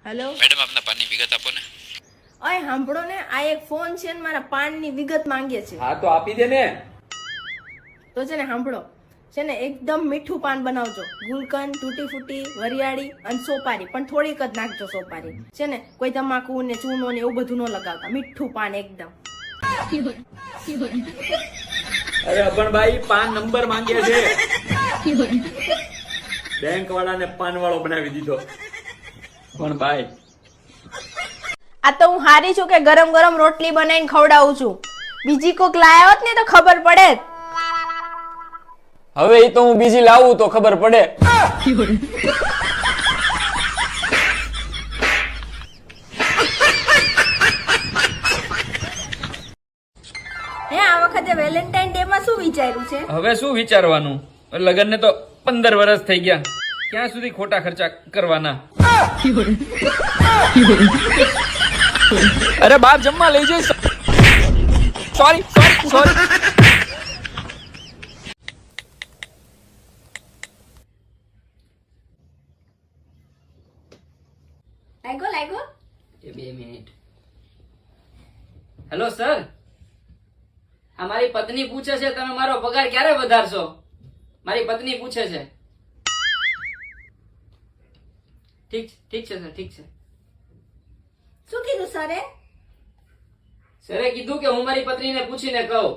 Hello madam આપના પાનની વિગત આપો ને. અય સાંભળો ને, આ એક ફોન છે ને મારા પાનની વિગત માંગે છે. હા તો આપી દે ને. તો છે ને સાંભળો, છે ને એકદમ મીઠું પાન બનાવજો. ગુલકંદ, તૂટી ફૂટી, વરિયાળી અને સોપારી, પણ થોડીક જ નાખજો સોપારી. છે ને કોઈ તમાકુ ને ચૂનો ને એવું બધું ન લગાવતા, મીઠું પાન એકદમ. અરે અભણભાઈ પાન નંબર માંગે છે. બેંક વાળાને પાન વાળો બનાવી દીધો. પણ ભાઈ આ તો હું હારી છું કે ગરમ ગરમ રોટલી બનાવીને ખવડાવું છું. બીજી કોક લાયા હોત ને તો ખબર પડે. હવે ઈ તો હું બીજી લાવું તો ખબર પડે. હે આ વખતે વેલેન્ટાઇન ડે માં શું વિચાર્યું છે? હવે શું વિચારવાનું, લગ્ન ને તો 15 વર્ષ થઈ ગયા, ક્યાં સુધી ખોટા ખર્ચા કરવાના. અરે બાપ જમવા લઈ જઈશ. Sorry sorry sorry. લાગ્યો એ 2 મિનિટ. હેલો સર, આ મારી પત્ની પૂછે છે તમે મારો પગાર ક્યારે વધારશો. મારી પત્ની પૂછે છે. ઠીક છે સર, ઠીક છે. શું કીધું સરે? સરે કીધું કે હું મારી પત્નીને પૂછીને કહું.